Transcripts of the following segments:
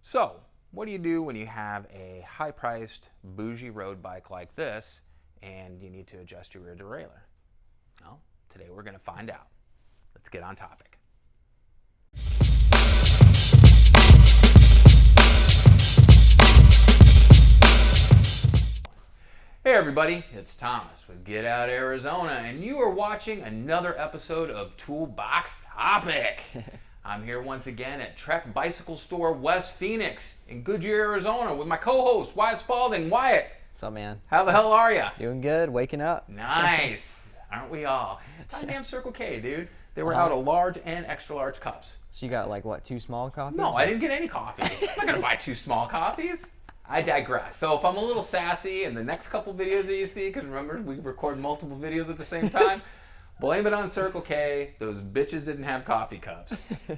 So, what do you do when you have a high-priced, bougie road bike like this and you need to adjust your rear derailleur? Well, today we're going to find out. Let's get on topic. Hey everybody, it's Thomas with Get Out Arizona, and you are watching another episode of Toolbox Topic. I'm here once again at Trek Bicycle Store West Phoenix in Goodyear, Arizona with my co-host, Wyatt Spalding. Wyatt. What's up, man? How the hell are you? Doing good, waking up. Nice. Aren't we all? Goddamn Circle K, dude. They were out of large and extra large cups. So you got like, what, 2 small coffees? No, I didn't get any coffee. I'm not going to buy 2 small coffees. I digress. So if I'm a little sassy in the next couple videos that you see, because remember, we record multiple videos at the same time, blame it on Circle K. Those bitches didn't have coffee cups.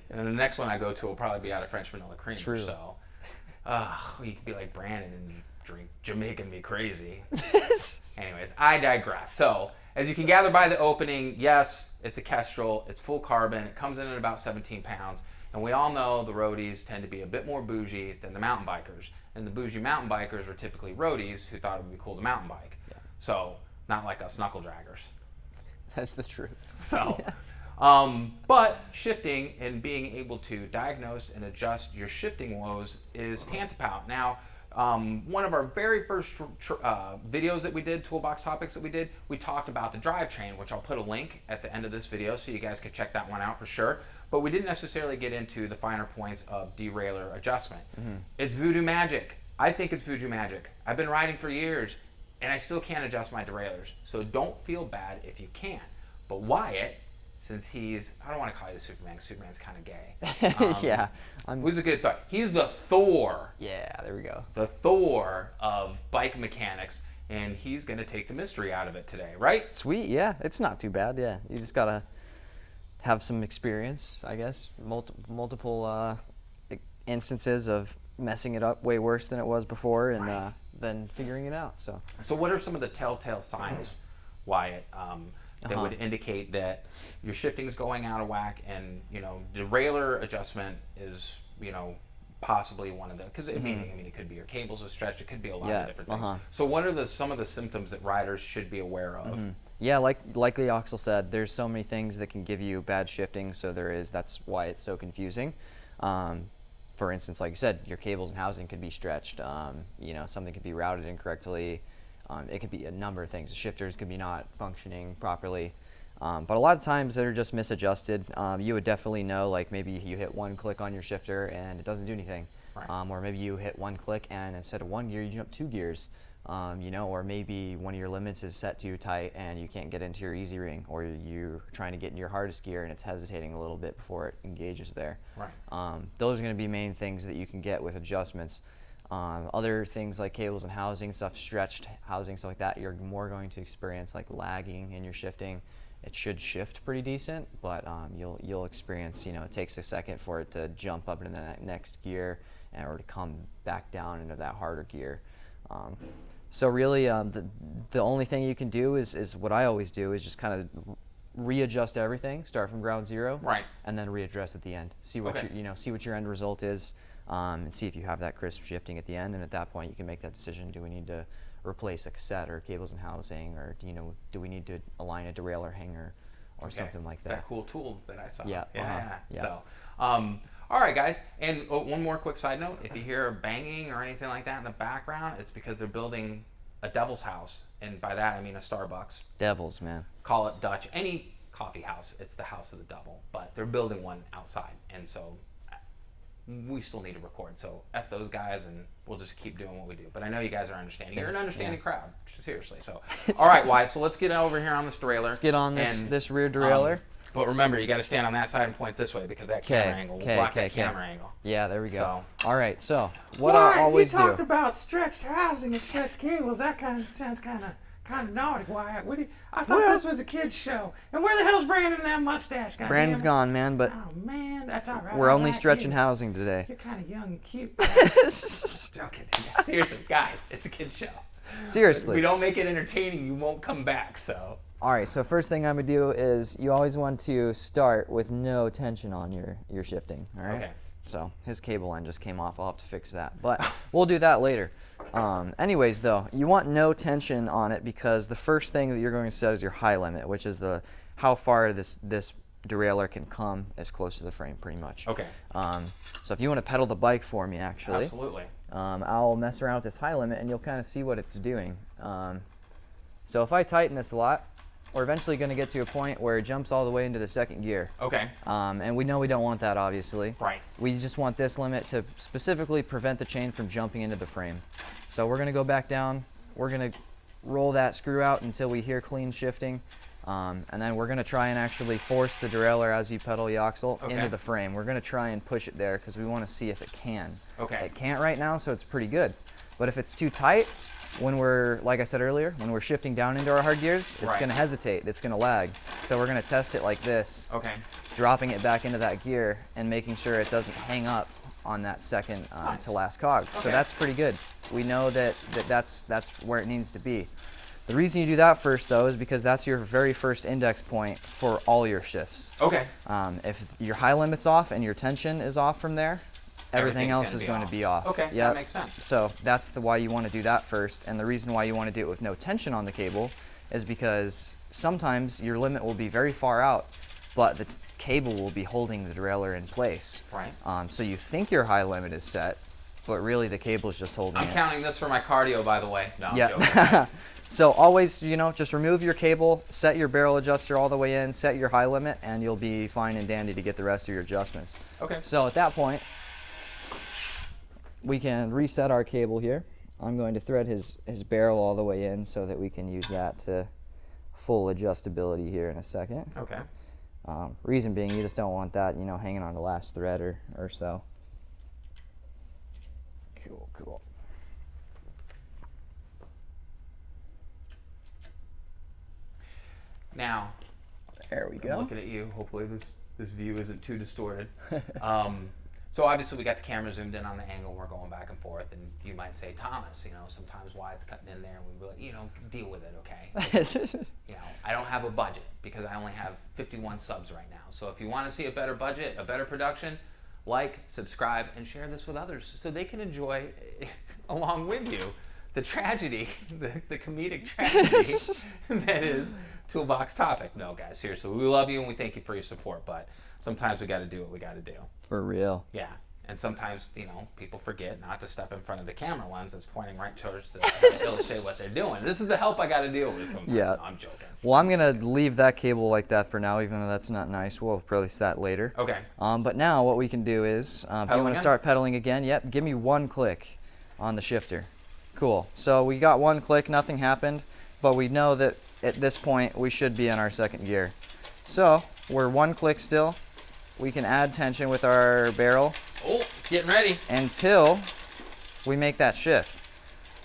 And the next one I go to will probably be out of French vanilla cream. True. So, you could be like Brandon and drink Jamaican me crazy. Anyways, I digress. So, as you can gather by the opening, yes, it's a Kestrel. It's full carbon. It comes in at about 17 pounds. And we all know the roadies tend to be a bit more bougie than the mountain bikers. And the bougie mountain bikers were typically roadies who thought it would be cool to mountain bike. Yeah. So, not like us knuckle draggers. That's the truth. So, but shifting and being able to diagnose and adjust your shifting woes is tantamount. Now, one of our very first videos that we did, Toolbox Topics that we did, we talked about the drivetrain, which I'll put a link at the end of this video so you guys can check that one out for sure. But we didn't necessarily get into the finer points of derailleur adjustment. Mm-hmm. It's voodoo magic. I think it's voodoo magic. I've been riding for years, and I still can't adjust my derailleurs. So don't feel bad if you can't. But Wyatt, since he's, I don't want to call you the Superman, because Superman's kind of gay. Yeah. Who's a good thought? He's the Thor. Yeah, there we go. The Thor of bike mechanics, and he's going to take the mystery out of it today, right? Sweet, yeah. It's not too bad, yeah. You just got to have some experience, I guess. Multiple instances of messing it up way worse than it was before, and right. Then figuring it out. So what are some of the telltale signs, Wyatt, that would indicate that your shifting is going out of whack, and derailleur adjustment is possibly one of the, because I mean it could be your cables are stretched, it could be a lot of different things. So what are some of the symptoms that riders should be aware of? Yeah, like the Axel said, there's so many things that can give you bad shifting. So that's why it's so confusing. For instance, like you said, your cables and housing could be stretched. Something could be routed incorrectly. It could be a number of things. The shifters could be not functioning properly. But a lot of times they're just misadjusted. You would definitely know, like maybe you hit one click on your shifter and it doesn't do anything. Right. Or maybe you hit one click and instead of 1 gear, you jump 2 gears. Or maybe one of your limits is set too tight and you can't get into your easy ring, or you're trying to get into your hardest gear and it's hesitating a little bit before it engages there. Right. Those are going to be main things that you can get with adjustments. Other things like cables and housing, stretched housing, stuff like that, you're more going to experience like lagging in your shifting. It should shift pretty decent, but you'll experience, it takes a second for it to jump up into the next gear or to come back down into that harder gear. So really, the only thing you can do is what I always do is just kind of readjust everything, start from ground zero, right, and then readdress at the end. See what see what your end result is, and see if you have that crisp shifting at the end. And at that point, you can make that decision: do we need to replace a cassette or cables and housing, or do we need to align a derailleur hanger or something like that? That cool tool that I saw. Yeah. Yeah. So, all right, guys. And one more quick side note: if you hear banging or anything like that in the background, it's because they're building a devil's house, and by that I mean a Starbucks. Devils, man. Call it Dutch. Any coffee house, it's the house of the devil. But they're building one outside, and so we still need to record. So F those guys, and we'll just keep doing what we do. But I know you guys are understanding. You're an understanding crowd, seriously. So, all right, Wyatt, so let's get over here on this derailleur. Let's get on this rear derailleur. But remember, you got to stand on that side and point this way, because that camera angle will block that camera angle. Yeah, there we go. So, all right, so what I always do. You talked about stretched housing and stretched cables. That sounds kind of naughty. Wyatt. I thought this was a kid's show. And where the hell's Brandon and that mustache? Brandon's gone, man. But oh man, that's all right. We're only stretching housing today. You're kind of young and cute. Joking. Seriously, guys, it's a kid's show. Seriously. If we don't make it entertaining, you won't come back. So. All right, so first thing I'm going to do is you always want to start with no tension on your shifting, all right? Okay. So his cable end just came off. I'll have to fix that, but we'll do that later. Anyways, though, you want no tension on it because the first thing that you're going to set is your high limit, which is how far this derailleur can come as close to the frame, pretty much. Okay. So if you want to pedal the bike for me, actually, Absolutely. I'll mess around with this high limit, and you'll kind of see what it's doing. So if I tighten this a lot, we're eventually going to get to a point where it jumps all the way into the second gear. Okay. And we know we don't want that, obviously. Right. We just want this limit to specifically prevent the chain from jumping into the frame. So we're going to go back down. We're going to roll that screw out until we hear clean shifting. And then we're going to try and actually force the derailleur as you pedal the axle into the frame. We're going to try and push it there because we want to see if it can. Okay. It can't right now, so it's pretty good. But if it's too tight, when we're, like I said earlier, when we're shifting down into our hard gears, it's going to hesitate. It's going to lag. So we're going to test it like this. Okay. Dropping it back into that gear and making sure it doesn't hang up on that second to last cog. Okay. So that's pretty good. We know that's where it needs to be. The reason you do that first, though, is because that's your very first index point for all your shifts. Okay. If your high limit's off and your tension is off from there, everything else is going to be off. Okay, that makes sense. So that's why you want to do that first. And the reason why you want to do it with no tension on the cable is because sometimes your limit will be very far out, but the cable will be holding the derailleur in place. Right. So you think your high limit is set, but really the cable is just holding it. I'm counting this for my cardio, by the way. No, I'm Yeah. joking. guys. So always, just remove your cable, set your barrel adjuster all the way in, set your high limit, and you'll be fine and dandy to get the rest of your adjustments. Okay. So at that point, we can reset our cable here. I'm going to thread his barrel all the way in so that we can use that to full adjustability here in a second. Okay. Reason being, you just don't want that, hanging on the last thread or so. Cool. Now, There we I'm go. looking at you. Hopefully this view isn't too distorted. So obviously we got the camera zoomed in on the angle. We're going back and forth, and you might say, Thomas, sometimes why it's cutting in there, and we'd be like, deal with it, okay? I don't have a budget because I only have 51 subs right now. So if you want to see a better budget, a better production, like, subscribe, and share this with others so they can enjoy, along with you, the tragedy, the comedic tragedy that is Toolbox Topic. No, guys, seriously, we love you and we thank you for your support, but sometimes we got to do what we got to do. For real. Yeah, and sometimes, people forget not to step in front of the camera lens that's pointing right towards the illustrate what they're doing. This is the help I got to deal with sometimes. Yeah. No, I'm joking. Well, I'm going to leave that cable like that for now, even though that's not nice. We'll release that later. Okay. But now what we can do is, if you want again? to start pedaling again, give me one click on the shifter. Cool. So we got one click, nothing happened, but we know that at this point we should be in our second gear. So we're one click still. We can add tension with our barrel Oh, getting ready. until we make that shift.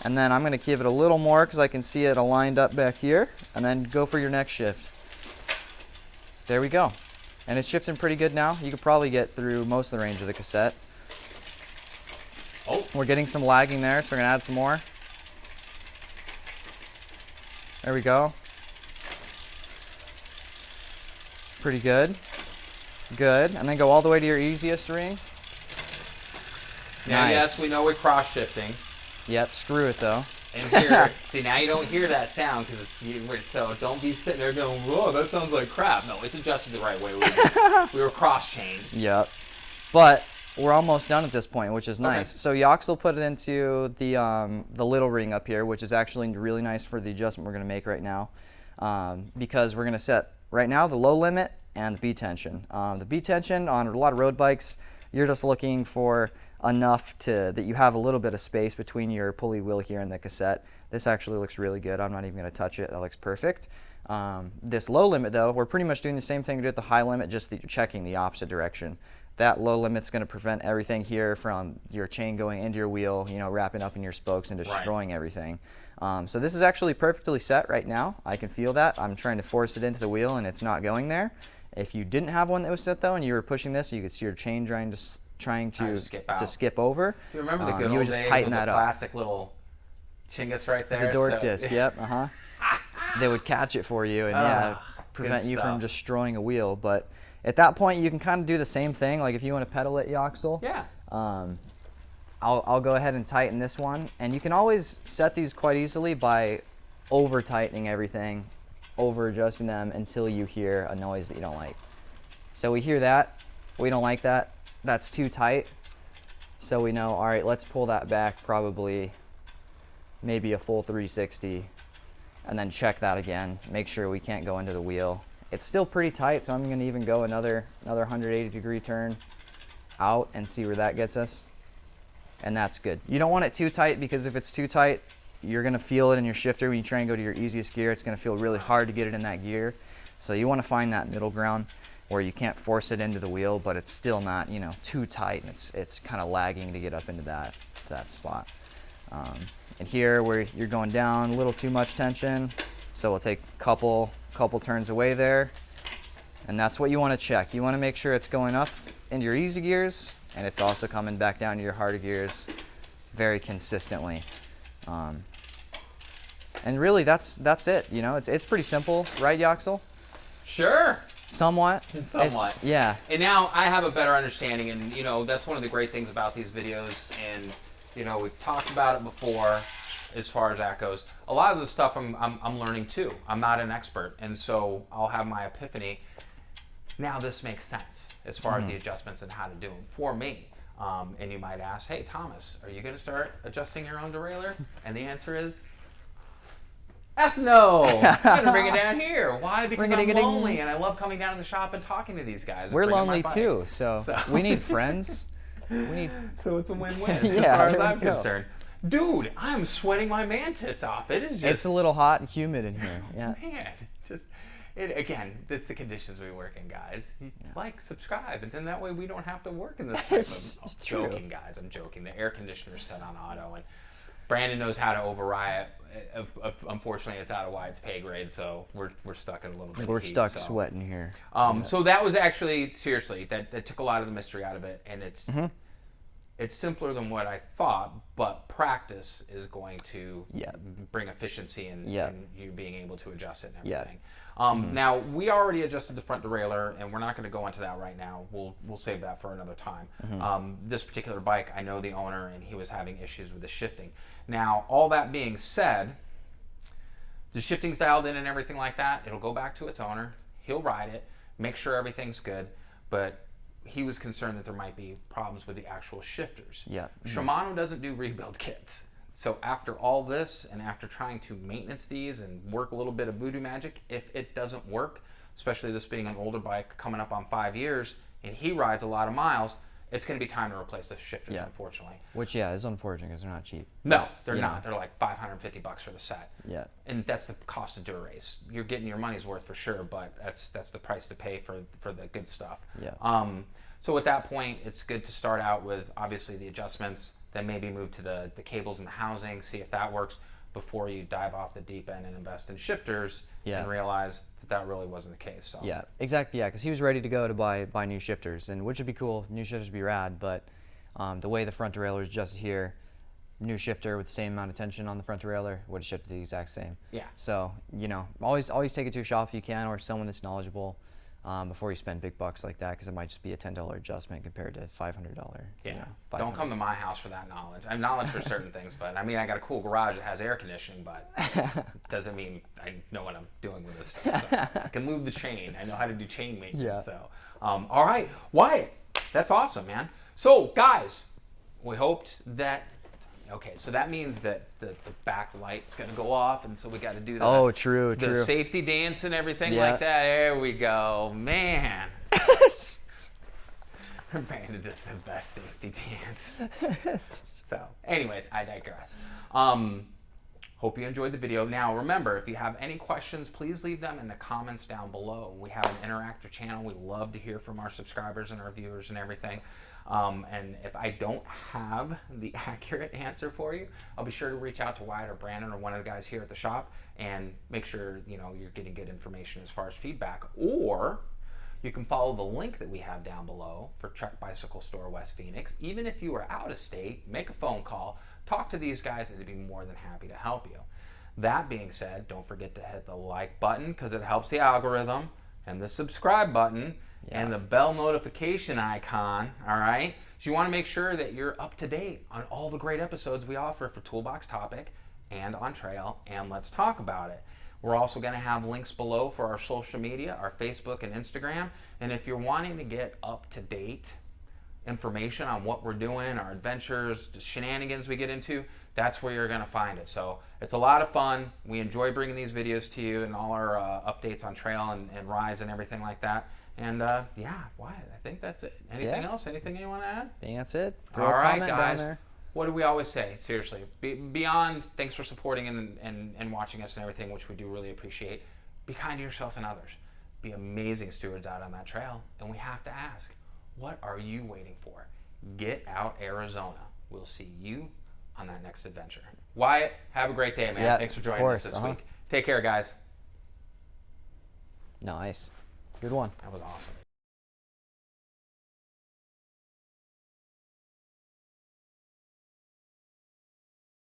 And then I'm going to give it a little more because I can see it aligned up back here, and then go for your next shift. There we go. And it's shifting pretty good now. You could probably get through most of the range of the cassette. Oh, We're getting some lagging there, so we're going to add some more. There we go. Pretty good. Good. And then go all the way to your easiest ring. now Nice. yes, we know we're cross shifting. Yep, screw it though. And here, see, now you don't hear that sound because so don't be sitting there going, "Whoa, that sounds like crap." No, it's adjusted the right way. We were cross-chained. Yep. But we're almost done at this point, which is nice. Okay. So Yox will put it into the little ring up here, which is actually really nice for the adjustment we're going to make right now, because we're going to set right now the low limit and the B tension. The B tension on a lot of road bikes, you're just looking for enough that you have a little bit of space between your pulley wheel here and the cassette. This actually looks really good. I'm not even going to touch it. That looks perfect. This low limit, though, we're pretty much doing the same thing we did with the high limit, just that you're checking the opposite direction. That low limit's going to prevent everything here from your chain going into your wheel, wrapping up in your spokes and destroying everything. So this is actually perfectly set right now. I can feel that. I'm trying to force it into the wheel and it's not going there. If you didn't have one that was set though and you were pushing this, you could see your chain trying to skip over. Do you remember the good you old would just days tighten with that the up. plastic little chingus right there? The dork So- disc, yep, They would catch it for you and prevent you from destroying a wheel. But at that point, you can kind of do the same thing. Like if you want to pedal it, Yoxel. Yeah. I'll go ahead and tighten this one. And you can always set these quite easily by over-tightening everything, over-adjusting them until you hear a noise that you don't like. So we hear that. We don't like that. That's too tight. So we know, all right, let's pull that back probably maybe a full 360 and then check that again. Make sure we can't go into the wheel. It's still pretty tight, so I'm gonna even go another 180-degree turn out and see where that gets us. And that's good. You don't want it too tight, because if it's too tight, you're gonna feel it in your shifter. When you try and go to your easiest gear, it's gonna feel really hard to get it in that gear. So you wanna find that middle ground where you can't force it into the wheel, but it's still not, you know, too tight, and it's kind of lagging to get up into that spot. And here where you're going down, a little too much tension, so we'll take a couple turns away there, and that's what you want to check. You want to make sure it's going up into your easy gears, and it's also coming back down to your harder gears very consistently. And really, that's it. You know, it's pretty simple, right, Yoxel? Sure. Somewhat. Somewhat. Yeah. And now I have a better understanding, and you know, that's one of the great things about these videos, and you know, we've talked about it before as far as that goes. A lot of the stuff I'm learning too. I'm not an expert, and so I'll have my epiphany. Now this makes sense as far as the adjustments and how to do them for me. And you might ask, hey Thomas, are you going to start adjusting your own derailleur? And the answer is, F no! I'm going to bring it down here. Why? Because I'm lonely, and I love coming down to the shop and talking to these guys. We're lonely too, so we need friends. So it's a win-win Yeah, as far as there I'm we go. concerned. Dude, I'm sweating my man tits off. It is just... It's a little hot and humid in here. Yeah. Man, again, this is the conditions we work in, guys. Like, subscribe, and then that way we don't have to work in this type of... I'm joking, guys. I'm joking. The air conditioner's set on auto, and Brandon knows how to override it. Unfortunately, it's out of Wyatt's pay grade, so we're stuck in a little bit We're of heat, stuck so. sweating here. So that was actually, seriously, that took a lot of the mystery out of it, and it's simpler than what I thought, but practice is going to bring efficiency in you being able to adjust it and everything. Now, we already adjusted the front derailleur, and we're not going to go into that right now. We'll save that for another time. This particular bike, I know the owner, and he was having issues with the shifting. Now, all that being said, the shifting's dialed in and everything like that. It'll go back to its owner. He'll ride it, make sure everything's good, but he was concerned that there might be problems with the actual shifters. Shimano doesn't do rebuild kits. So after all this, and after trying to maintenance these and work a little bit of voodoo magic, if it doesn't work, especially this being an older bike coming up on 5 years, and he rides a lot of miles, it's going to be time to replace the shifters, unfortunately. Which, is unfortunate because they're not cheap. No, they're not. They're like $550 for the set. Yeah. And that's the cost of Dura-Race. You're getting your money's worth for sure, but that's the price to pay for the good stuff. So at that point, it's good to start out with, obviously, the adjustments, then maybe move to the cables and the housing, see if that works, before you dive off the deep end and invest in shifters and realize that really wasn't the case. So. Yeah, exactly. Yeah, because he was ready to go to buy new shifters, and which would be cool. New shifters would be rad, but the way the front derailleur is adjusted here, new shifter with the same amount of tension on the front derailleur would have shifted the exact same. Yeah. So you know, always take it to a shop if you can, or someone that's knowledgeable. Before you spend big bucks like that, because it might just be a $10 adjustment compared to $500. Yeah, don't come to my house for that knowledge. I have knowledge for certain things, but I mean, I got a cool garage that has air conditioning, but doesn't mean I know what I'm doing with this stuff. So I can lube the chain. I know how to do chain maintenance. So, all right, Wyatt, that's awesome, man. So, guys, we hoped that. Okay, so that means that the back light's gonna go off, and so we got to do the true safety dance and everything like that. There we go, man. Brandon did the best safety dance. So, anyways, I digress. Hope you enjoyed the video. Now, remember, if you have any questions, please leave them in the comments down below. We have an interactive channel. We love to hear from our subscribers and our viewers and everything. And if I don't have the accurate answer for you, I'll be sure to reach out to Wyatt or Brandon or one of the guys here at the shop and make sure you're getting good information as far as feedback. Or you can follow the link that we have down below for Trek Bicycle Store West Phoenix. Even if you are out of state, make a phone call, talk to these guys, and they'd be more than happy to help you. That being said, don't forget to hit the like button because it helps the algorithm, and the subscribe button, and the bell notification icon, all right? So you want to make sure that you're up to date on all the great episodes we offer for Toolbox Topic and On Trail, and Let's Talk About It. We're also going to have links below for our social media, our Facebook and Instagram. And if you're wanting to get up-to-date information on what we're doing, our adventures, the shenanigans we get into, that's where you're going to find it. So it's a lot of fun. We enjoy bringing these videos to you and all our updates on trail and rides and everything like that. And yeah, Wyatt, I think that's it. Anything else? Anything you want to add? I think that's it. All right, guys. What do we always say? Seriously, beyond thanks for supporting and watching us and everything, which we do really appreciate, be kind to yourself and others. Be amazing stewards out on that trail. And we have to ask, what are you waiting for? Get out, Arizona. We'll see you on that next adventure. Wyatt, have a great day, man. Yeah, thanks for joining us this week. Take care, guys. Nice. Good one. That was awesome.